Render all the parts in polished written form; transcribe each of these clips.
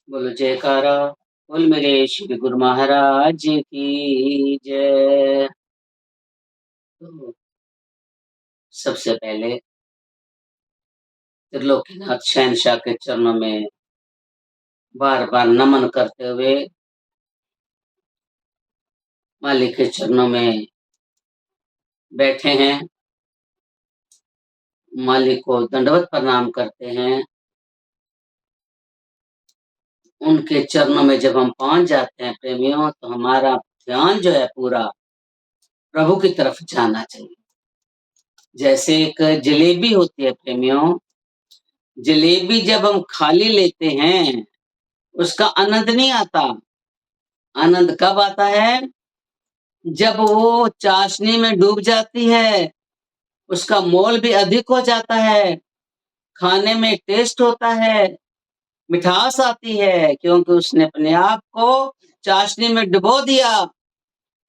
बोलो जयकारा। बोल मेरे श्री गुरु महाराज की जय। तो सबसे पहले त्रिलोकीनाथ शहनशाह के चरणों में बार बार नमन करते हुए मालिक के चरणों में बैठे हैं। मालिक को दंडवत प्रणाम करते हैं। उनके चरणों में जब हम पहुंच जाते हैं प्रेमियों, तो हमारा ध्यान जो है पूरा प्रभु की तरफ जाना चाहिए। जैसे एक जलेबी होती है प्रेमियों, जलेबी जब हम खाली लेते हैं उसका आनंद नहीं आता। आनंद कब आता है? जब वो चाशनी में डूब जाती है, उसका मोल भी अधिक हो जाता है, खाने में टेस्ट होता है, मिठास आती है, क्योंकि उसने अपने आप को चाशनी में डुबो दिया।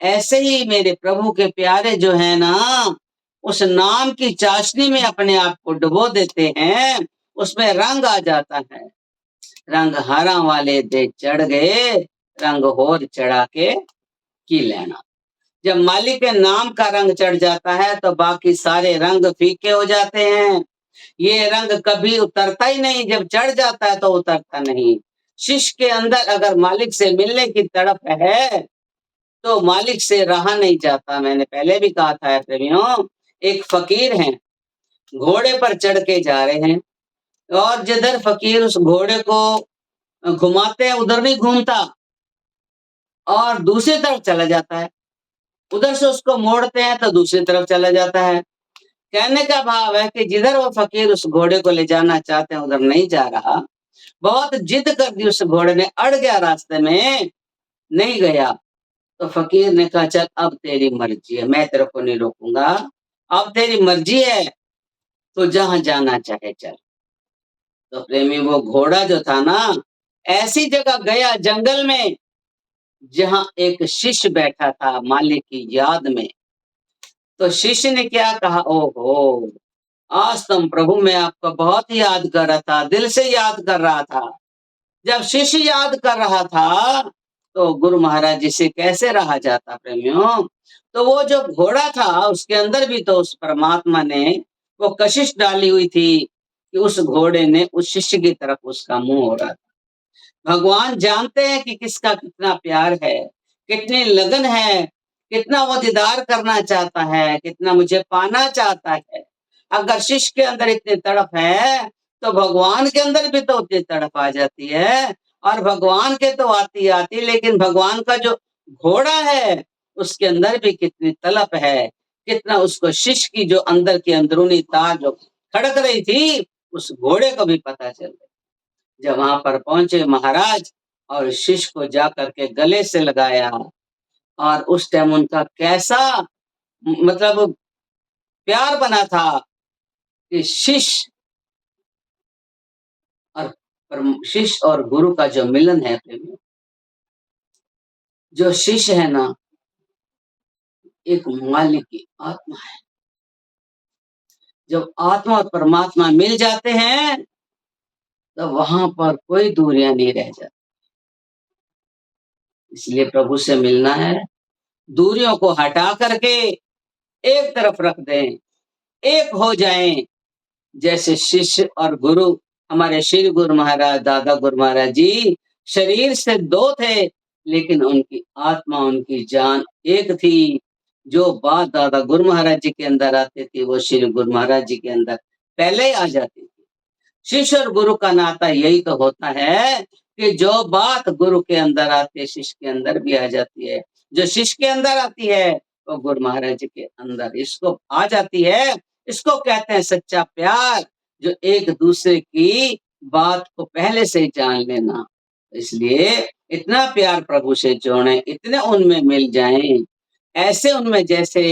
ऐसे ही मेरे प्रभु के प्यारे जो है ना, उस नाम की चाशनी में अपने आप को डुबो देते हैं, उसमें रंग आ जाता है। रंग हरा वाले दे चढ़ गए, रंग होर चढ़ा के की लेना। जब मालिक के नाम का रंग चढ़ जाता है तो बाकी सारे रंग फीके हो जाते हैं। ये रंग कभी उतरता ही नहीं, जब चढ़ जाता है तो उतरता नहीं। शिष्य के अंदर अगर मालिक से मिलने की तड़प है तो मालिक से रहा नहीं जाता। मैंने पहले भी कहा था प्रेमियों, एक फकीर हैं, घोड़े पर चढ़ के जा रहे हैं, और जिधर फकीर उस घोड़े को घुमाते हैं उधर नहीं घूमता और दूसरी तरफ चला जाता है। उधर से उसको मोड़ते हैं तो दूसरी तरफ चला जाता है। कहने का भाव है कि जिधर वो फकीर उस घोड़े को ले जाना चाहते हैं उधर नहीं जा रहा। बहुत जिद कर दी उस घोड़े ने, अड़ गया रास्ते में, नहीं गया। तो फकीर ने कहा चल अब तेरी मर्जी है, मैं तेरे को नहीं रोकूंगा, अब तेरी मर्जी है, तो जहां जाना चाहे चल। तो प्रेमी वो घोड़ा जो था ना, ऐसी जगह गया जंगल में जहां एक शिष्य बैठा था मालिक की याद में। तो शिष्य ने क्या कहा, ओहो आज तुम प्रभु, मैं आपको बहुत ही याद कर रहा था, दिल से याद कर रहा था। जब शिष्य याद कर रहा था तो गुरु महाराज जी से कैसे रहा जाता प्रेमियों। तो वो जो घोड़ा था उसके अंदर भी तो उस परमात्मा ने वो कशिश डाली हुई थी कि उस घोड़े ने उस शिष्य की तरफ उसका मुंह हो रहा था। भगवान जानते हैं कि किसका कितना प्यार है, कितनी लगन है, कितना वो दीदार करना चाहता है, कितना मुझे पाना चाहता है। अगर शिष्य के अंदर इतनी तड़प है तो भगवान के अंदर भी तो उतनी तड़प आ जाती है। और भगवान के तो आती आती, लेकिन भगवान का जो घोड़ा है उसके अंदर भी कितनी तड़प है, कितना उसको शिष्य की जो अंदर की अंदरूनी तार जो खड़क रही थी उस घोड़े को भी पता चल गया। जब वहां पर पहुंचे महाराज और शिष्य को जाकर के गले से लगाया, और उस टाइम उनका कैसा मतलब प्यार बना था कि शिष्य और शिष्य और गुरु का जो मिलन है प्रेमियों, जो शिष्य है ना एक मालिक की आत्मा है। जब आत्मा और परमात्मा मिल जाते हैं तो वहां पर कोई दूरियां नहीं रह जाती। इसलिए प्रभु से मिलना है, दूरियों को हटा करके एक तरफ रख दें, एक हो जाएं। जैसे शिष्य और गुरु, हमारे श्री गुरु महाराज, दादा गुरु महाराज जी शरीर से दो थे, लेकिन उनकी आत्मा, उनकी जान एक थी। जो बात दादा गुरु महाराज जी के अंदर आती थी वो श्री गुरु महाराज जी के अंदर पहले ही आ जाती थी। शिष्य और गुरु का नाता यही तो होता है कि जो बात गुरु के अंदर आती है शिष्य के अंदर भी आ जाती है, जो शिष्य के अंदर आती है वो गुरु महाराज जी के अंदर इसको आ जाती है। इसको कहते हैं सच्चा प्यार, जो एक दूसरे की बात को पहले से ही जान लेना। इसलिए इतना प्यार प्रभु से जोड़ें, इतने उनमें मिल जाएं, ऐसे उनमें जैसे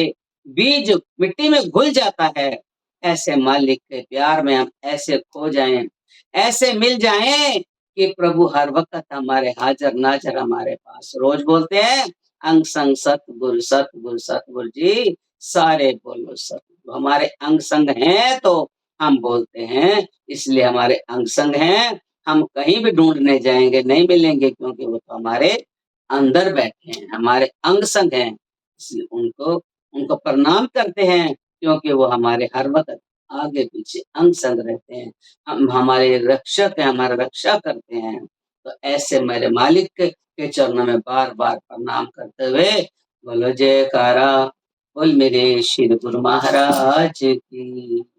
बीज मिट्टी में घुल जाता है, ऐसे मालिक के प्यार में हम ऐसे खो जाएं, ऐसे मिल जाएं कि प्रभु हर वक्त हमारे हाजिर नाजिर हमारे पास। रोज बोलते हैं अंग संग सतगुरु सतगुरु सतगुरु जी, सारे बोलो सतगुरु। हमारे अंग संग हैं तो हम बोलते हैं, इसलिए हमारे अंग संग हैं, हम कहीं भी ढूँढने जाएँगे नहीं मिलेंगे, क्योंकि वो तो हमारे अंदर बैठे हैं, हमारे अंग संग हैं। इसलिए उनको उनको प्रणाम करते हैं, क्योंकि वो हमारे हर वक़्त आगे-पीछे अंग संग रहते हैं। हम हमारे रक्षक हैं, हमारा रक्षा करते हैं। तो ऐसे मेरे मालिक के चरणों में बार-बार प्रणाम करते हुए बोलो जयकारा, बोल मेरे श्री गुरु महाराज की।